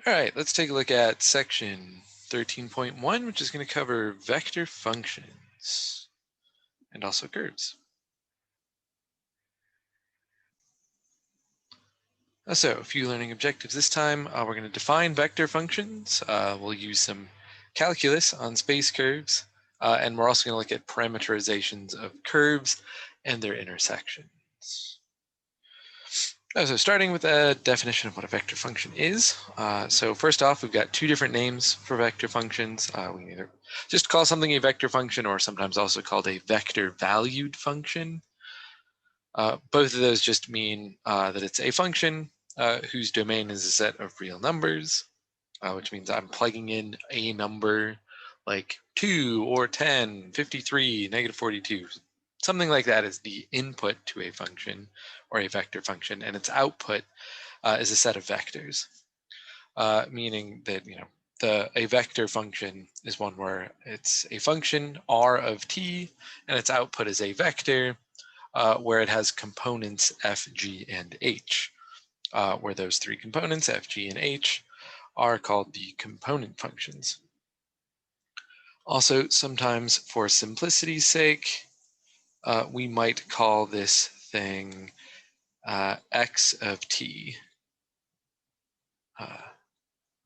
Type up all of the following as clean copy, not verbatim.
All right, let's take a look at section 13.1, which is going to cover vector functions and also curves. So a few learning objectives this time. We're going to define vector functions. We'll use some calculus on space curves, and we're also going to look at parameterizations of curves and their intersections. So starting with a definition of what a vector function is. So first off, we've got two different names for vector functions. We can either just call something a vector function or sometimes also called a vector valued function. Both of those just mean that it's a function whose domain is a set of real numbers, which means I'm plugging in a number like 2 or 10, 53, -42. Something like that is the input to a function or a vector function, and its output is a set of vectors, meaning that a vector function is one where it's a function r of t, and its output is a vector where it has components f, g, and h, where those three components, f, g, and h, are called the component functions. Also, sometimes for simplicity's sake, we might call this thing x of t,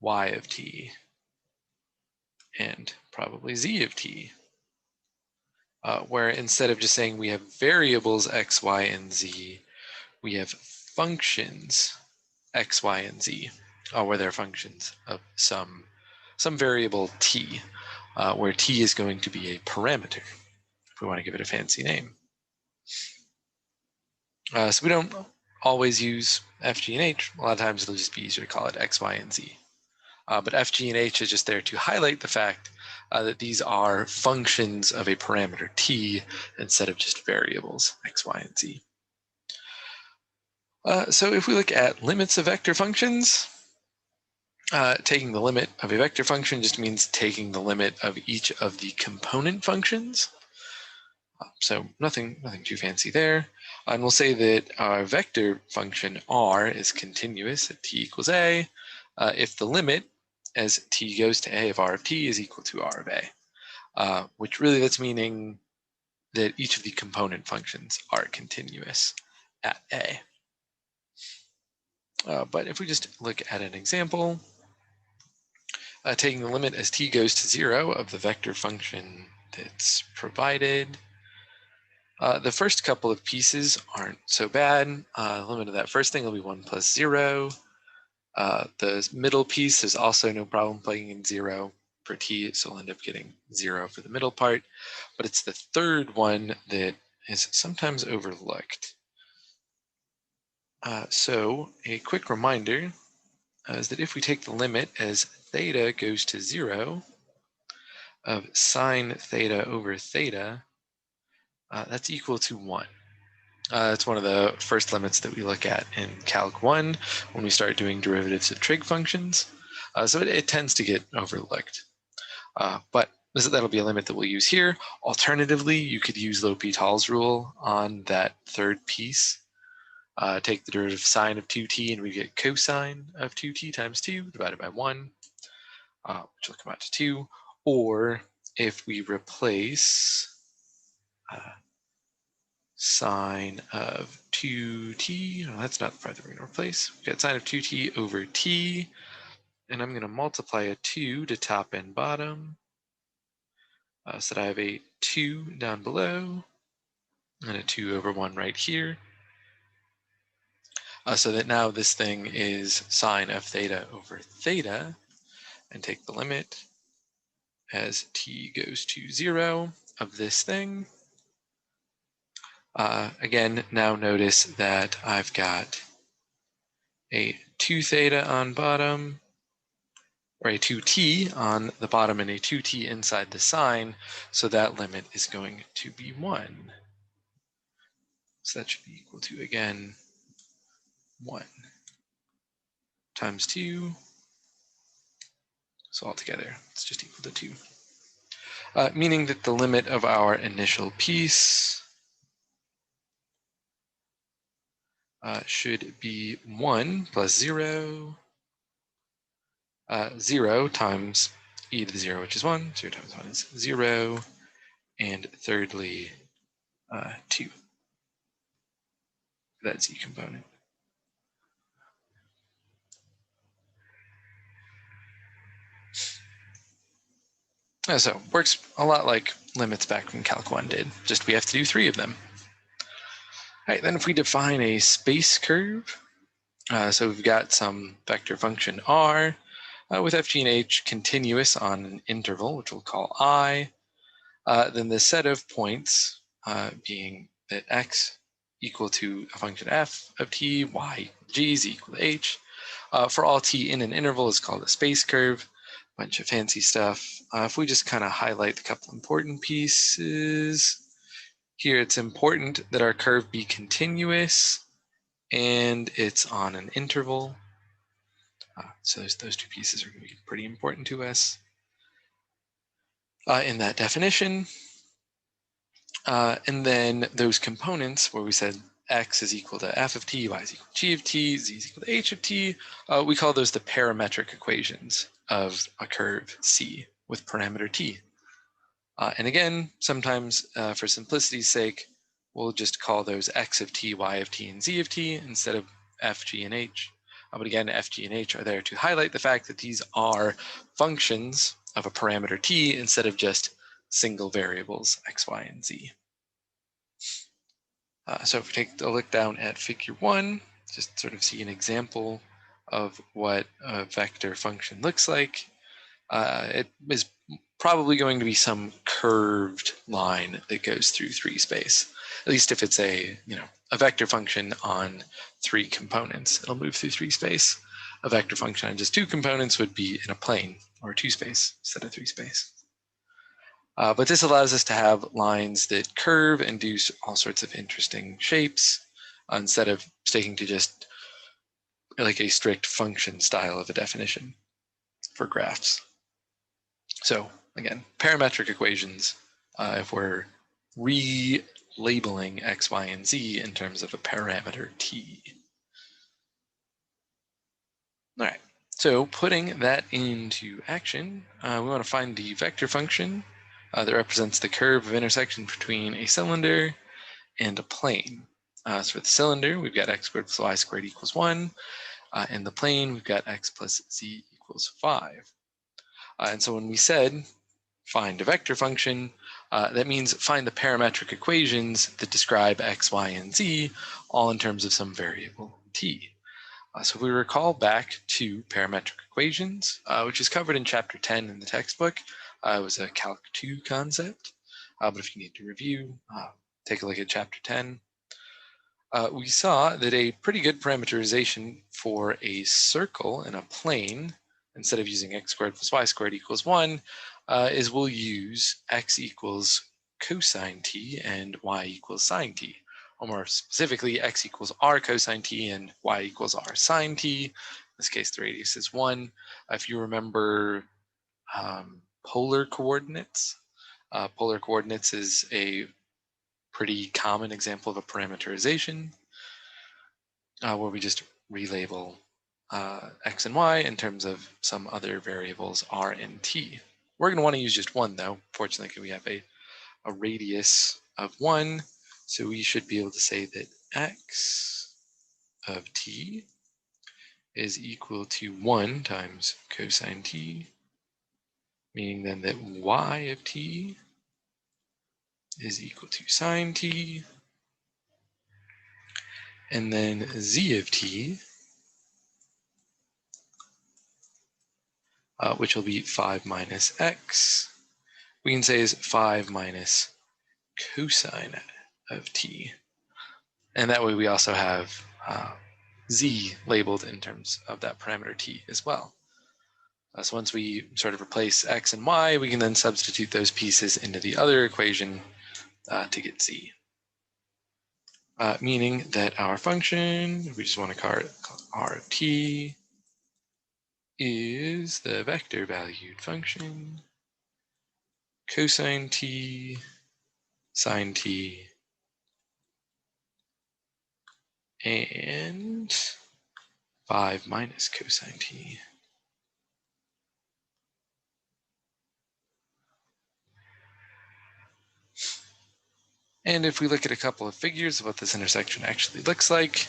y of t, and probably z of t, where instead of just saying we have variables x, y, and z, we have functions x, y, and z, where they're functions of some variable t, where t is going to be a parameter, if we want to give it a fancy name. So we don't always use f, g, and h. A lot of times it'll just be easier to call it x, y, and z. But f, g, and h is just there to highlight the fact that these are functions of a parameter t instead of just variables x, y, and z. So if we look at limits of vector functions, taking the limit of a vector function just means taking the limit of each of the component functions. So nothing too fancy there. And we'll say that our vector function r is continuous at t equals a if the limit as t goes to a of r of t is equal to r of a, which really that's meaning that each of the component functions are continuous at a. But if we just look at an example, taking the limit as t goes to 0 of the vector function that's provided, the first couple of pieces aren't so bad. The limit of that first thing will be 1 plus 0. The middle piece is also no problem plugging in 0 for t, so we'll end up getting 0 for the middle part. But it's the third one that is sometimes overlooked. So a quick reminder is that if we take the limit as theta goes to 0 of sine theta over theta, that's equal to 1. It's one of the first limits that we look at in Calc 1 when we start doing derivatives of trig functions. So it tends to get overlooked. But that'll be a limit that we'll use here. Alternatively, you could use L'Hopital's rule on that third piece. Take the derivative of sine of 2t and we get cosine of 2t times 2 divided by 1, which will come out to 2. Or if we replace sine of 2t, no, that's not the part that we're going to replace. We've got sine of 2t over t, and I'm going to multiply a 2 to top and bottom, so that I have a 2 down below and a 2 over 1 right here. So that now this thing is sine of theta over theta, and take the limit as t goes to 0 of this thing. Again, now notice that I've got a 2 theta on bottom, or a 2t on the bottom and a 2t inside the sine, so that limit is going to be 1. So that should be equal to, again, 1 times 2. So altogether, it's just equal to 2. Meaning that the limit of our initial piece should be 1 plus 0 0 times e to the 0, which is 1. 0 times 1 is 0. And thirdly, 2 for that z component. So works a lot like limits back when Calc 1 did, just we have to do 3 of them. All right, then if we define a space curve, so we've got some vector function r with f, g, and h continuous on an interval, which we'll call I, then the set of points being that x equal to a function f of t, y g is equal to h, for all t in an interval is called a space curve. Bunch of fancy stuff. If we just kind of highlight a couple important pieces, here it's important that our curve be continuous and it's on an interval. So those two pieces are going to be pretty important to us in that definition. And then those components where we said x is equal to f of t, y is equal to g of t, z is equal to h of t, we call those the parametric equations of a curve C with parameter t. And again, sometimes for simplicity's sake, we'll just call those x of t, y of t, and z of t instead of f, g, and h. But again, f, g, and h are there to highlight the fact that these are functions of a parameter t instead of just single variables x, y, and z. So if we take a look down at figure 1, just sort of see an example of what a vector function looks like. It is probably going to be some curved line that goes through 3 space. At least if it's a vector function on 3 components, it'll move through 3 space. A vector function on just 2 components would be in a plane or 2 space instead of 3 space. But this allows us to have lines that curve and do all sorts of interesting shapes instead of sticking to just like a strict function style of a definition for graphs. So again, parametric equations, if we're relabeling x, y, and z in terms of a parameter t. All right, so putting that into action, we want to find the vector function that represents the curve of intersection between a cylinder and a plane. So for the cylinder, we've got x squared plus y squared equals 1. And the plane, we've got x plus z equals 5. And so when we said find a vector function, that means find the parametric equations that describe x, y, and z, all in terms of some variable t. So if we recall back to parametric equations, which is covered in chapter 10 in the textbook, it was a Calc 2 concept. But if you need to review, take a look at chapter 10. We saw that a pretty good parameterization for a circle in a plane, instead of using x squared plus y squared equals 1, is we'll use x equals cosine t and y equals sine t. Or more specifically, x equals r cosine t and y equals r sine t. In this case, the radius is 1. If you remember polar coordinates is a pretty common example of a parameterization where we just relabel x and y in terms of some other variables r and t. We're going to want to use just 1 though. Fortunately, we have a radius of 1, so we should be able to say that x of t is equal to 1 times cosine t, meaning then that y of t is equal to sine t, and then z of t, which will be 5 minus x, we can say is 5 minus cosine of t. And that way we also have z labeled in terms of that parameter t as well. So once we sort of replace x and y, we can then substitute those pieces into the other equation to get z. Meaning that our function, we just want to call it r of t, is the vector valued function cosine t, sine t, and 5 minus cosine t. And if we look at a couple of figures of what this intersection actually looks like,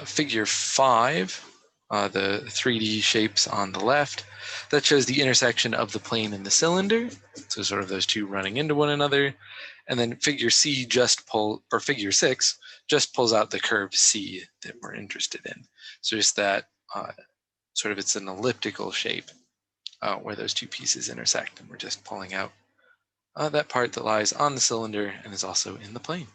figure 5, the 3D shapes on the left, that shows the intersection of the plane and the cylinder. So sort of those two running into one another. And then figure figure 6 just pulls out the curve C that we're interested in. So just that sort of, it's an elliptical shape where those two pieces intersect, and we're just pulling out that part that lies on the cylinder and is also in the plane.